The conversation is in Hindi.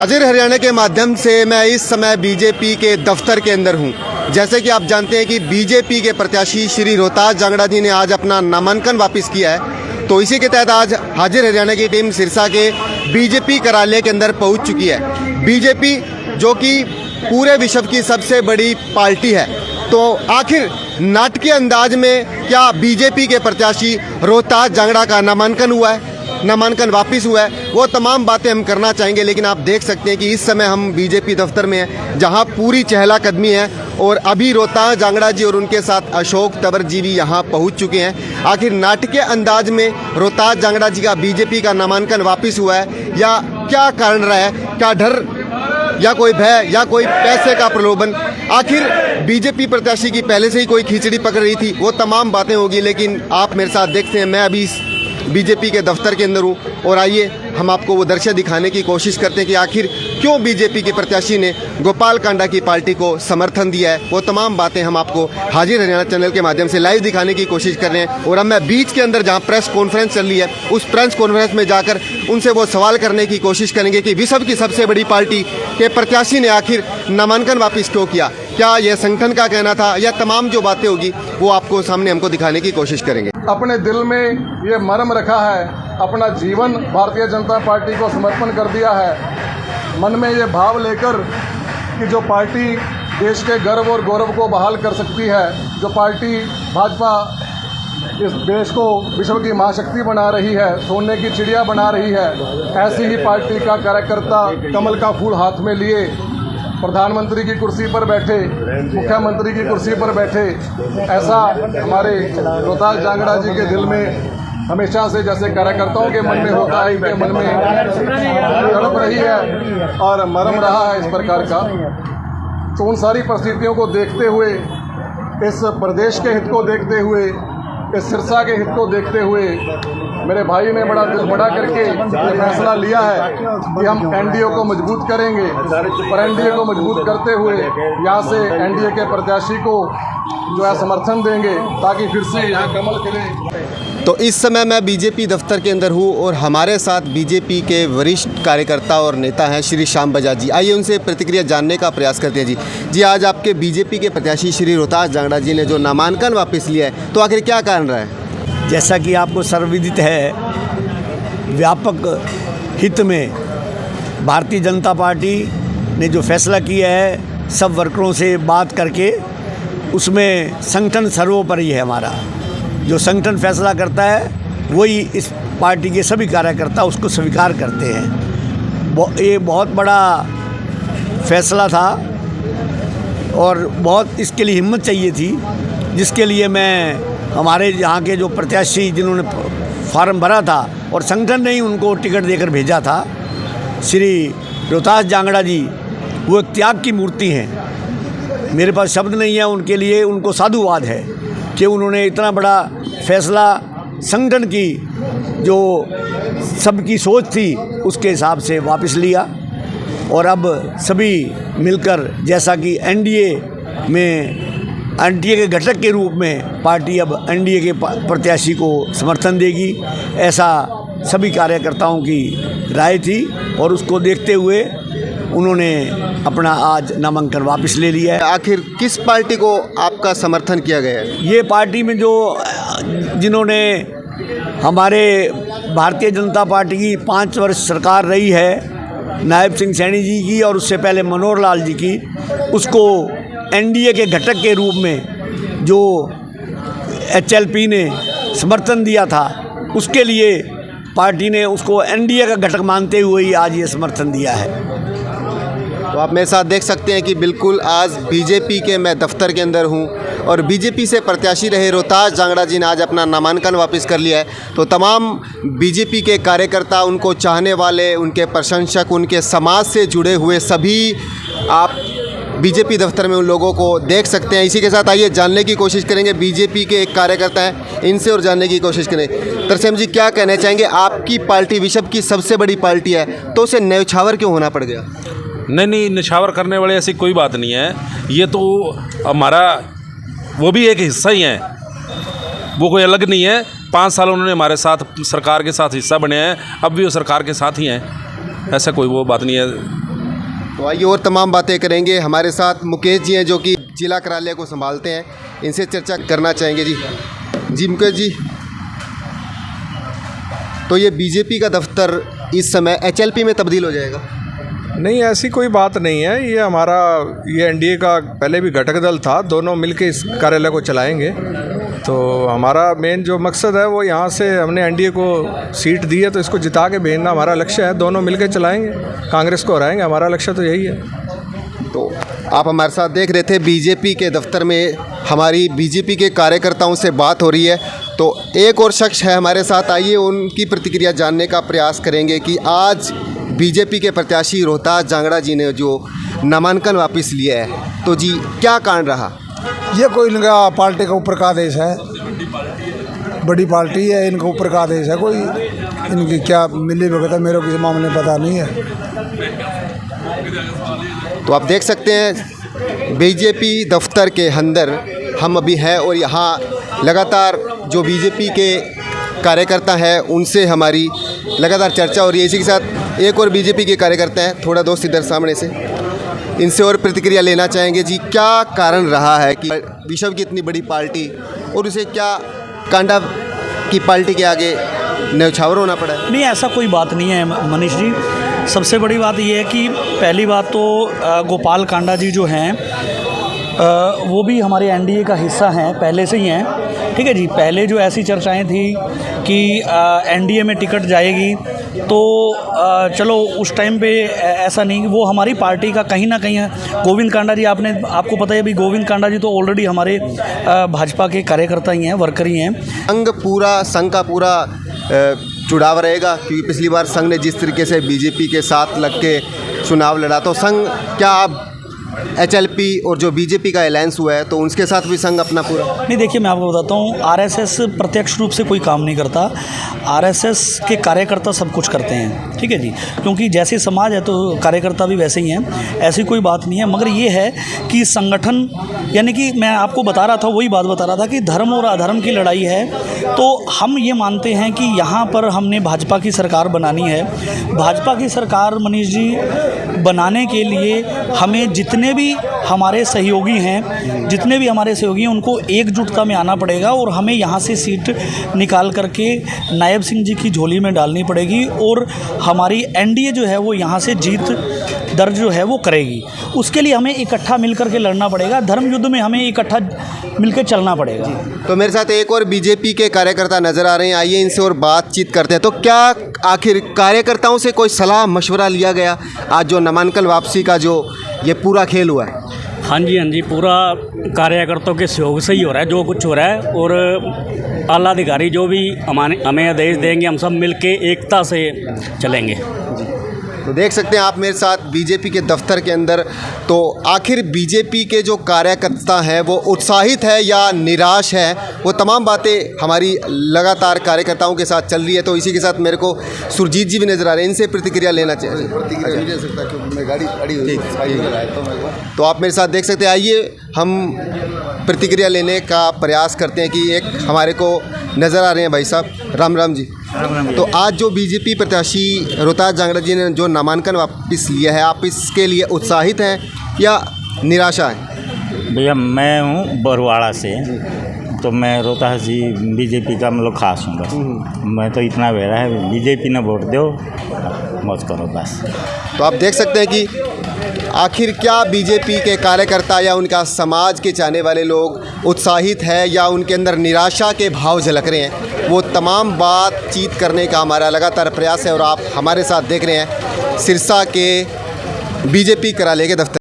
हाजिर हरियाणा के माध्यम से मैं इस समय बीजेपी के दफ्तर के अंदर हूं। जैसे कि आप जानते हैं कि बीजेपी के प्रत्याशी श्री रोहतास जांगड़ा जी ने आज अपना नामांकन वापस किया है, तो इसी के तहत आज हाजिर हरियाणा की टीम सिरसा के बीजेपी कार्यालय के अंदर पहुंच चुकी है। बीजेपी जो कि पूरे विश्व की सबसे बड़ी पार्टी है, तो आखिर नाटकीय अंदाज में क्या बीजेपी के प्रत्याशी रोहतास जांगड़ा का नामांकन वापस हुआ है, वो तमाम बातें हम करना चाहेंगे। लेकिन आप देख सकते हैं कि इस समय हम बीजेपी दफ्तर में हैं, जहां पूरी चहला कदमी है और अभी रोहतास जांगड़ा जी और उनके साथ अशोक तंवर जी भी यहां पहुंच चुके हैं। आखिर नाटकीय अंदाज में रोहतास जांगड़ा जी का बीजेपी का नामांकन वापस हुआ है, या क्या कारण रहा है? क्या डर या कोई भय या कोई पैसे का प्रलोभन? आखिर बीजेपी प्रत्याशी की पहले से ही कोई खिचड़ी पकड़ रही थी? वो तमाम बातें होगी, लेकिन आप मेरे साथ देखते हैं, मैं अभी बीजेपी के दफ्तर के अंदर हूँ और आइए हम आपको वो दृश्य दिखाने की कोशिश करते हैं कि आखिर क्यों बीजेपी के प्रत्याशी ने गोपाल कांडा की पार्टी को समर्थन दिया है। वो तमाम बातें हम आपको हाजिर हरियाणा चैनल के माध्यम से लाइव दिखाने की कोशिश कर रहे हैं। और अब मैं बीच के अंदर जहां प्रेस कॉन्फ्रेंस चल रही है, उस प्रेस कॉन्फ्रेंस में जाकर उनसे वो सवाल करने की कोशिश करेंगे कि विश्व की सबसे बड़ी पार्टी के प्रत्याशी ने आखिर नामांकन वापस क्यों किया, क्या यह संगठन का कहना था, या तमाम जो बातें होगी वो आपको सामने हमको दिखाने की कोशिश करेंगे। अपने दिल में ये मर्म रखा है, अपना जीवन भारतीय जनता पार्टी को समर्पण कर दिया है। मन में ये भाव लेकर कि जो पार्टी देश के गर्व और गौरव को बहाल कर सकती है, जो पार्टी भाजपा इस देश को विश्व की महाशक्ति बना रही है, सोने की चिड़िया बना रही है, ऐसी ही पार्टी का कार्यकर्ता कमल का फूल हाथ में लिए प्रधानमंत्री की कुर्सी पर बैठे, मुख्यमंत्री की कुर्सी पर बैठे, ऐसा हमारे रोहतास जांगड़ा जी के दिल में हमेशा से, जैसे कार्यकर्ताओं के मन में होता है, इनके मन में तड़प रही है और मरम रहा है इस प्रकार का। तो उन सारी परिस्थितियों को देखते हुए, इस प्रदेश के हित को देखते हुए, इस सिरसा के हित को देखते हुए मेरे भाई ने बड़ा दिल बड़ा करके ये फैसला लिया है कि हम एनडीए को मजबूत करेंगे, और एनडीए को मजबूत करते हुए यहाँ से एनडीए के प्रत्याशी को जो है समर्थन देंगे, ताकि फिर से यहाँ कमल खिले। तो इस समय मैं बीजेपी दफ्तर के अंदर हूँ और हमारे साथ बीजेपी के वरिष्ठ कार्यकर्ता और नेता हैं श्री श्याम बजाज जी। आइए उनसे प्रतिक्रिया जानने का प्रयास करते हैं। जी, आज आपके बीजेपी के प्रत्याशी श्री रोहतास जांगड़ा जी ने जो नामांकन वापस लिया है, तो आखिर क्या कारण रहा है? जैसा कि आपको सर्वविदित है, व्यापक हित में भारतीय जनता पार्टी ने जो फैसला किया है, सब वर्करों से बात करके, उसमें संगठन सर्वोपरि है। हमारा जो संगठन फैसला करता है वही इस पार्टी के सभी कार्यकर्ता उसको स्वीकार करते हैं। ये बहुत बड़ा फैसला था और बहुत इसके लिए हिम्मत चाहिए थी, जिसके लिए मैं हमारे यहाँ के जो प्रत्याशी जिन्होंने फार्म भरा था और संगठन ने ही उनको टिकट देकर भेजा था, श्री रोहतास जांगड़ा जी, वो एक त्याग की मूर्ति हैं। मेरे पास शब्द नहीं है उनके लिए, उनको साधुवाद है कि उन्होंने इतना बड़ा फैसला संगठन की जो सबकी सोच थी उसके हिसाब से वापस लिया, और अब सभी मिलकर, जैसा कि एनडीए के घटक के रूप में पार्टी अब एनडीए के प्रत्याशी को समर्थन देगी, ऐसा सभी कार्यकर्ताओं की राय थी, और उसको देखते हुए उन्होंने अपना आज नामांकन वापस ले लिया है। आखिर किस पार्टी को आपका समर्थन किया गया है? ये पार्टी में जिन्होंने हमारे भारतीय जनता पार्टी की 5 वर्ष सरकार रही है, नायब सिंह सैनी जी की और उससे पहले मनोहर लाल जी की, उसको एनडीए के घटक के रूप में जो एचएलपी ने समर्थन दिया था, उसके लिए पार्टी ने उसको एनडीए का घटक मानते हुए ही आज ये समर्थन दिया है। तो आप मेरे साथ देख सकते हैं कि बिल्कुल आज बीजेपी के मैं दफ्तर के अंदर हूं और बीजेपी से प्रत्याशी रहे रोहतास जांगड़ा जी ने आज अपना नामांकन वापस कर लिया है। तो तमाम बीजेपी के कार्यकर्ता, उनको चाहने वाले, उनके प्रशंसक, उनके समाज से जुड़े हुए सभी आप बीजेपी दफ्तर में उन लोगों को देख सकते हैं। इसी के साथ आइए जानने की कोशिश करेंगे, बीजेपी के एक कार्यकर्ता हैं, इनसे और जानने की कोशिश करें। तरसेम जी, क्या कहना चाहेंगे? आपकी पार्टी विश्व की सबसे बड़ी पार्टी है, तो उसे न्यौछावर क्यों होना पड़ गया? नहीं, निछावर करने वाले ऐसी कोई बात नहीं है। ये तो हमारा वो भी एक हिस्सा ही है, वो कोई अलग नहीं है। 5 साल उन्होंने हमारे साथ सरकार के साथ हिस्सा बने हैं, अब भी वो सरकार के साथ ही हैं, ऐसा कोई वो बात नहीं है। तो आइए और तमाम बातें करेंगे। हमारे साथ मुकेश जी हैं जो कि जिला कार्यालय को संभालते हैं, इनसे चर्चा करना चाहेंगे। जी मुकेश जी, तो ये बीजेपी का दफ्तर इस समय एचएलपी में तब्दील हो जाएगा? नहीं, ऐसी कोई बात नहीं है। ये एनडीए का पहले भी घटक दल था, दोनों मिलके इस कार्यालय को चलाएंगे। तो हमारा मेन जो मकसद है वो यहाँ से हमने एनडीए को सीट दी है तो इसको जिता के भेजना हमारा लक्ष्य है। दोनों मिलके चलाएंगे, कांग्रेस को हराएंगे, हमारा लक्ष्य तो यही है। तो आप हमारे साथ देख रहे थे बीजेपी के दफ्तर में हमारी बीजेपी के कार्यकर्ताओं से बात हो रही है। तो एक और शख्स है हमारे साथ, आइए उनकी प्रतिक्रिया जानने का प्रयास करेंगे कि आज बीजेपी के प्रत्याशी रोहतास जांगड़ा जी ने जो नामांकन वापस लिया है, तो जी क्या कारण रहा? ये कोई इनका पार्टी का ऊपर का आदेश है, बड़ी पार्टी है, इनका ऊपर का आदेश है। कोई इनकी क्या मिली भगत है मेरे को इस मामले में पता नहीं है। तो आप देख सकते हैं बीजेपी दफ्तर के अंदर हम अभी हैं और यहाँ लगातार जो बीजेपी के कार्यकर्ता हैं उनसे हमारी लगातार चर्चा हो रही है। इसी के साथ एक और बीजेपी के कार्यकर्ता हैं, थोड़ा दोस्त इधर सामने से, इनसे और प्रतिक्रिया लेना चाहेंगे। जी क्या कारण रहा है कि विश्व की इतनी बड़ी पार्टी और उसे क्या कांडा की पार्टी के आगे न्यौछावर होना पड़ा है? नहीं, ऐसा कोई बात नहीं है मनीष जी। सबसे बड़ी बात यह है कि पहली बात तो गोपाल कांडा जी जो हैं वो भी हमारे एनडीए का हिस्सा हैं, पहले से ही हैं। ठीक है जी, पहले जो ऐसी चर्चाएं थी कि एनडीए में टिकट जाएगी तो चलो उस टाइम पे ऐसा नहीं, वो हमारी पार्टी का कहीं ना कहीं है। गोविंद कांडा जी आपको पता है, अभी गोविंद कांडा जी तो ऑलरेडी हमारे भाजपा के कार्यकर्ता ही हैं, वर्कर ही हैं। संघ का पूरा जुड़ाव रहेगा क्योंकि पिछली बार संघ ने जिस तरीके से बीजेपी के साथ लग के चुनाव लड़ा, तो संघ क्या अब एचएलपी और जो बीजेपी का अलायंस हुआ है तो उनके साथ भी संघ अपना पूरा? नहीं, देखिए मैं आपको बताता हूँ, आरएसएस प्रत्यक्ष रूप से कोई काम नहीं करता, आरएसएस के कार्यकर्ता सब कुछ करते हैं। ठीक है जी, क्योंकि जैसे समाज है तो कार्यकर्ता भी वैसे ही हैं, ऐसी कोई बात नहीं है। मगर ये है कि संगठन, यानी कि मैं आपको बता रहा था, वही बात बता रहा था कि धर्म और अधर्म की लड़ाई है। तो हम ये मानते हैं कि यहाँ पर हमने भाजपा की सरकार बनानी है। भाजपा की सरकार मनीष जी बनाने के लिए हमें जितने भी हमारे सहयोगी हैं उनको एकजुटता में आना पड़ेगा और हमें यहाँ से सीट निकाल करके नायब सिंह जी की झोली में डालनी पड़ेगी और हमारी एनडीए जो है वो यहाँ से जीत दर्ज जो है वो करेगी। उसके लिए हमें इकट्ठा मिलकर के लड़ना पड़ेगा, धर्म युद्ध में हमें इकट्ठा मिलकर चलना पड़ेगा। तो मेरे साथ एक और बीजेपी के कार्यकर्ता नज़र आ रहे हैं, आइए इनसे और बातचीत करते हैं। तो क्या आखिर कार्यकर्ताओं से कोई सलाह मशवरा लिया गया आज जो नामांकन वापसी का जो ये पूरा खेल हुआ है? हाँ जी, पूरा कार्यकर्ताओं के सहयोग से ही हो रहा है जो कुछ हो रहा है। और आला अधिकारी जो भी हमें आदेश देंगे हम सब मिलके एकता से चलेंगे। तो देख सकते हैं आप मेरे साथ बीजेपी के दफ्तर के अंदर। तो आखिर बीजेपी के जो कार्यकर्ता हैं वो उत्साहित है या निराश है, वो तमाम बातें हमारी लगातार कार्यकर्ताओं के साथ चल रही है। तो इसी के साथ मेरे को सुरजीत जी भी नज़र आ रहे हैं, इनसे प्रतिक्रिया लेना चाहिए। तो आप मेरे साथ देख सकते हैं, आइए हम प्रतिक्रिया लेने का प्रयास करते हैं कि एक हमारे को नज़र आ रहे हैं भाई साहब। राम राम जी। तो आज जो बीजेपी प्रत्याशी रोहतास जांगड़ा जी ने जो नामांकन वापस लिया है, आप इसके लिए उत्साहित हैं या निराशा है? भैया मैं हूँ बरवाड़ा से, तो मैं रोहतास जी बीजेपी का मतलब खास हूँ। बस मैं तो इतना बेरा है, बीजेपी ने वोट दो, मौज करो बस। तो आप देख सकते हैं कि आखिर क्या बीजेपी के कार्यकर्ता या उनका समाज के चाहने वाले लोग उत्साहित है या उनके अंदर निराशा के भाव झलक रहे हैं, वो तमाम बातचीत करने का हमारा लगातार प्रयास है। और आप हमारे साथ देख रहे हैं सिरसा के बीजेपी कार्यालय के दफ्तर।